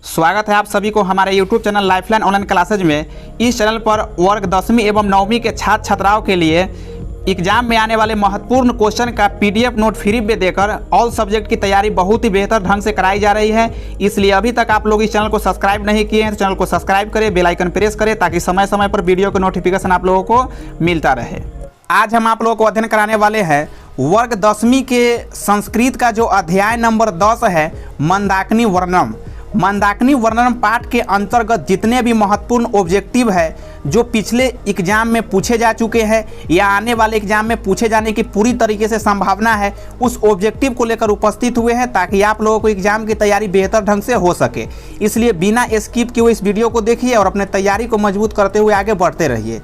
स्वागत है आप सभी को हमारे YouTube channel lifeline online classes में। इस चैनल पर वर्ग 10वीं एवं 9वीं के छात्र छात्राओं के लिए एग्जाम में आने वाले महत्वपूर्ण क्वेश्चन का PDF नोट फ्री में देकर ऑल सब्जेक्ट की तैयारी बहुत ही बेहतर ढंग से कराई जा रही है। इसलिए अभी तक आप लोग इस चैनल को सब्सक्राइब नहीं किए हैं तो चैनल को सब्सक्राइब करें, बेल आइकन प्रेस करें ताकि समय समय पर वीडियो का नोटिफिकेशन आप लोगों को मिलता रहे। आज हम आप लोगों को अध्ययन कराने वाले हैं वर्ग 10वीं के संस्कृत का जो अध्याय नंबर 10 है मंदाकिनी वर्णम। मंदाकिनी वर्णन पाठ के अंतर्गत जितने भी महत्वपूर्ण ऑब्जेक्टिव है जो पिछले एग्जाम में पूछे जा चुके हैं या आने वाले एग्जाम में पूछे जाने की पूरी तरीके से संभावना है, उस ऑब्जेक्टिव को लेकर उपस्थित हुए हैं ताकि आप लोगों को एग्जाम की तैयारी बेहतर ढंग से हो सके। इसलिए बिना स्किप किए हुए इस वीडियो को देखिए और अपने तैयारी को मजबूत करते हुए आगे बढ़ते रहिए।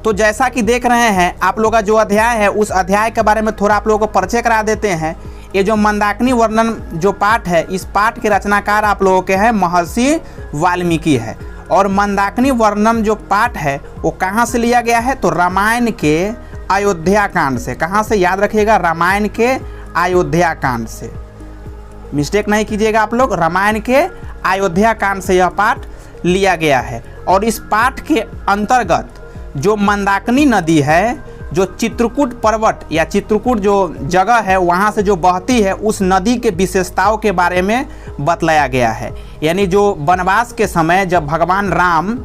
तो जैसा कि देख रहे हैं आप लोग का जो अध्याय है उस अध्याय के बारे में थोड़ा आप लोगों को परिचय करा देते हैं। ये जो मंदाकिनी वर्णन जो पाठ है, इस पाठ के रचनाकार आप लोगों के हैं महर्षि वाल्मीकि है। और मंदाकिनी वर्णन जो पाठ है वो कहाँ से लिया गया है तो रामायण के अयोध्या कांड से। कहाँ से याद रखिएगा, रामायण के अयोध्या कांड से, मिस्टेक नहीं कीजिएगा आप लोग, रामायण के अयोध्या कांड से यह पाठ लिया गया है। और इस पाठ के अंतर्गत जो मंदाकिनी नदी है, जो चित्रकूट पर्वत या चित्रकूट जो जगह है वहाँ से जो बहती है, उस नदी के विशेषताओं के बारे में बतलाया गया है। यानी जो वनवास के समय जब भगवान राम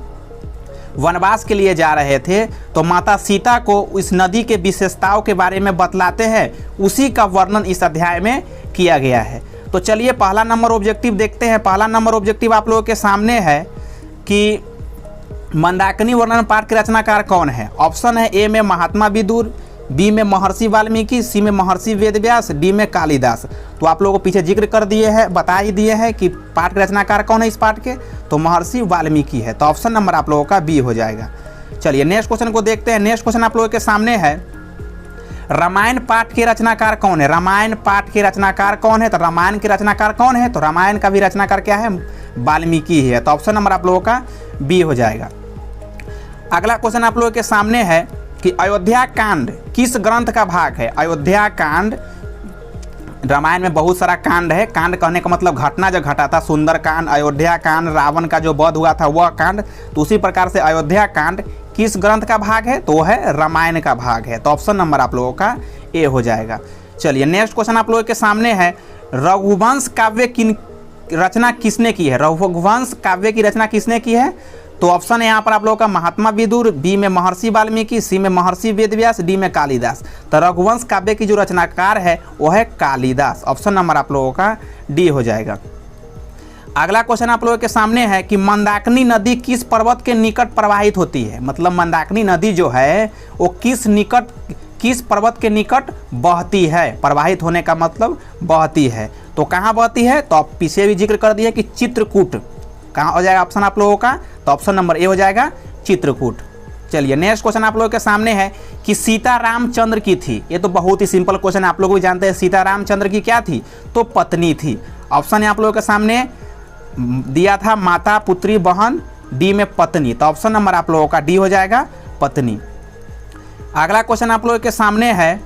वनवास के लिए जा रहे थे तो माता सीता को इस नदी के विशेषताओं के बारे में बतलाते हैं, उसी का वर्णन इस अध्याय में किया गया है। तो चलिए पहला नंबर ऑब्जेक्टिव देखते हैं। पहला नंबर ऑब्जेक्टिव आप लोगों के सामने है कि मंदाकिनी वर्णन पाठ के रचनाकार कौन है। ऑप्शन है ए में महात्मा विदुर, बी में महर्षि वाल्मीकि, सी में महर्षि वेदव्यास, डी में कालिदास। तो आप लोगों को पीछे जिक्र कर दिए हैं, बता ही दिए हैं कि पाठ के रचनाकार कौन है इस पाठ के, तो महर्षि वाल्मीकि है। तो ऑप्शन नंबर आप लोगों का बी हो जाएगा। चलिए नेक्स्ट क्वेश्चन को देखते हैं। नेक्स्ट क्वेश्चन आप लोगों के सामने है रामायण पाठ के रचनाकार कौन है। रामायण पाठ के रचनाकार कौन है, तो रामायण के रचनाकार कौन है, तो रामायण का भी रचनाकार क्या है, वाल्मीकि है। तो ऑप्शन नंबर आप लोगों का बी हो जाएगा। अगला क्वेश्चन आप लोगों के सामने है कि अयोध्या कांड किस ग्रंथ का भाग है। अयोध्या कांड, रामायण में बहुत सारा कांड है। कांड कहने का मतलब घटना जो घटा था, सुंदर कांड, अयोध्या कांड, रावण का जो वध हुआ था वह कांड। तो उसी प्रकार से अयोध्या कांड किस ग्रंथ का भाग है, तो वो है रामायण का भाग है। तो ऑप्शन नंबर आप लोगों का ए हो जाएगा। चलिए नेक्स्ट क्वेश्चन आप लोगों के सामने है रघुवंश काव्य की रचना किसने की है। रघुवंश काव्य की रचना किसने की है, तो ऑप्शन है यहाँ पर आप लोगों का महात्मा विदुर, बी में महर्षि वाल्मीकि, सी में महर्षि वेदव्यास, डी में कालिदास। तो रघुवंश काव्य की जो रचनाकार है वो है कालिदास। ऑप्शन नंबर आप लोगों का डी हो जाएगा। अगला क्वेश्चन आप लोगों के सामने है कि मंदाकिनी नदी किस पर्वत के निकट प्रवाहित होती है। मतलब मंदाकिनी नदी जो है वो किस पर्वत के निकट बहती है। प्रवाहित होने का मतलब बहती है। तो कहाँ बहती है, तो आप पीछे भी जिक्र कर दिए कि चित्रकूट। कहाँ हो जाएगा ऑप्शन आप लोगों का, तो ऑप्शन नंबर ए हो जाएगा चित्रकूट। चलिए नेक्स्ट क्वेश्चन आप लोगों के सामने है कि सीता रामचंद्र की थी। ये तो बहुत ही सिंपल क्वेश्चन, आप लोग भी जानते हैं सीता रामचंद्र की क्या थी, तो पत्नी थी। ऑप्शन है आप लोगों के सामने दिया था माता, पुत्री, बहन, डी में पत्नी। तो ऑप्शन नंबर आप लोगों का डी हो जाएगा पत्नी। अगला क्वेश्चन आप लोगों के सामने है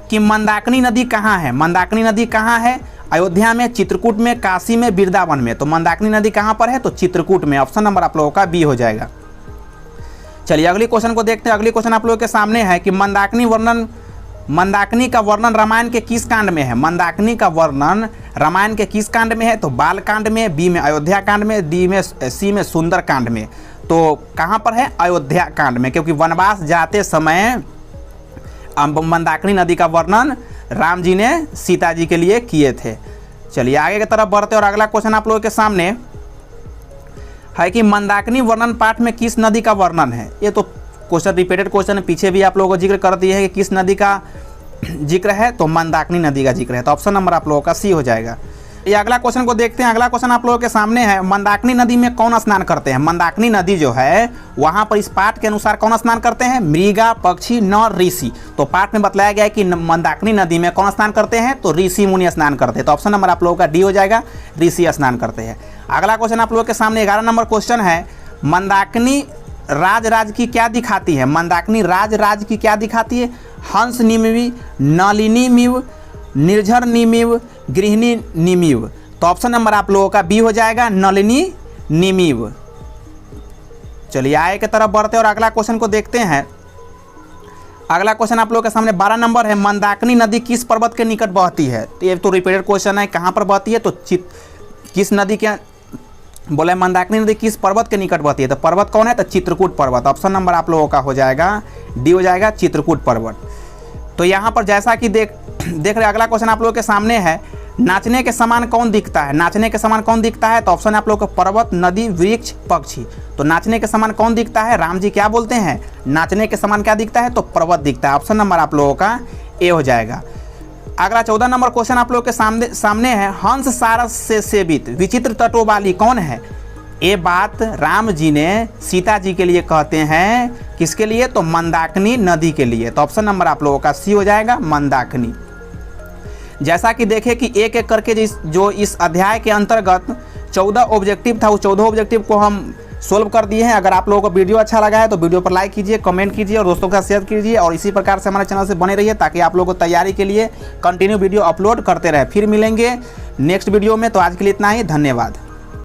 कि मंदाकिनी नदी कहाँ है। मंदाकिनी नदी कहाँ है, अयोध्या में, चित्रकूट में, काशी में, वृंदावन में। तो मंदाकिनी नदी कहाँ पर है, तो चित्रकूट में। ऑप्शन नंबर आप लोगों का बी हो जाएगा। चलिए अगली क्वेश्चन को देखते हैं। अगली क्वेश्चन आप लोगों के सामने है कि मंदाकिनी का वर्णन रामायण के किस कांड में है। मंदाकिनी का वर्णन रामायण के किस कांड में है, तो बाल कांड में, बी में अयोध्या कांड में, डी में सी में सुंदर कांड में। तो कहाँ पर है, अयोध्या कांड में, क्योंकि वनवास जाते समय मंदाकिनी नदी का वर्णन राम जी ने सीता जी के लिए किए थे। चलिए आगे की तरफ बढ़ते और अगला क्वेश्चन आप लोगों के सामने है कि मंदाकिनी वर्णन पाठ में किस नदी का वर्णन है। ये तो क्वेश्चन रिपीटेड क्वेश्चन है, पीछे भी आप लोगों को जिक्र कर दिए है कि किस नदी का जिक्र है, तो मंदाकिनी नदी का जिक्र है। तो ऑप्शन नंबर आप लोगों का सी हो जाएगा। ये अगला क्वेश्चन को देखते हैं। अगला क्वेश्चन आप लोगों के सामने है मंदाकिनी नदी में कौन स्नान करते हैं। मंदाकिनी नदी जो है वहाँ पर इस पाठ के अनुसार कौन स्नान करते हैं, मृगा, पक्षी, नर, ऋषि। तो पाठ में बतलाया गया है कि मंदाकिनी नदी में कौन स्नान करते हैं, तो ऋषि मुनि स्नान करते हैं। तो ऑप्शन नंबर आप लोगों का डी हो जाएगा, ऋषि स्नान करते हैं। अगला क्वेश्चन आप लोगों के सामने 11 नंबर क्वेश्चन है मंदाकिनी राज की क्या दिखाती है। मंदाकिनी राज की क्या दिखाती है, हंस निमिव, नलिनी मिव, निर्झर निमिव, गृहिणी निमिव। तो ऑप्शन नंबर आप लोगों का बी हो जाएगा, नलिनी निमिव। चलिए आगे की तरफ बढ़ते हैं और अगला क्वेश्चन को देखते हैं। अगला क्वेश्चन आप लोगों के सामने 12 नंबर है, मंदाकिनी नदी किस पर्वत के निकट बहती है? तो ये तो रिपीटेड क्वेश्चन है, कहाँ पर बहती है? तो किस नदी के बोले मंदाकिनी नदी किस पर्वत के निकट बहती है? तो पर्वत कौन है? तो चित्रकूट पर्वत। ऑप्शन नंबर आप लोगों का हो जाएगा डी हो जाएगा, चित्रकूट पर्वत। तो यहाँ पर जैसा कि देख रहे अगला क्वेश्चन आप लोगों के सामने है, नाचने के समान कौन दिखता है? नाचने के समान कौन दिखता है? तो ऑप्शन है आप लोगों को पर्वत, नदी, वृक्ष, पक्षी। तो नाचने के समान कौन दिखता है? राम जी क्या बोलते हैं? नाचने के समान क्या दिखता है? तो पर्वत दिखता है। ऑप्शन नंबर आप लोगों का ए हो जाएगा। अगला 14 नंबर क्वेश्चन आप लोगों के सामने है, हंस सारस से सेवित विचित्र तटों वाली कौन है? ये बात राम जी ने सीता जी के लिए कहते हैं, किसके लिए? तो मंदाकिनी नदी के लिए। तो ऑप्शन नंबर आप लोगों का सी हो जाएगा, मंदाकिनी। जैसा कि देखें कि एक एक करके जो इस अध्याय के अंतर्गत 14 ऑब्जेक्टिव था, उस 14 ऑब्जेक्टिव को हम सोल्व कर दिए हैं। अगर आप लोगों को वीडियो अच्छा लगा है तो वीडियो पर लाइक कीजिए, कमेंट कीजिए और दोस्तों के साथ शेयर कीजिए, और इसी प्रकार से हमारे चैनल से बने रहिए ताकि आप लोगों को तैयारी के लिए कंटिन्यू वीडियो अपलोड करते रहे। फिर मिलेंगे नेक्स्ट वीडियो में, तो आज के लिए इतना ही, धन्यवाद।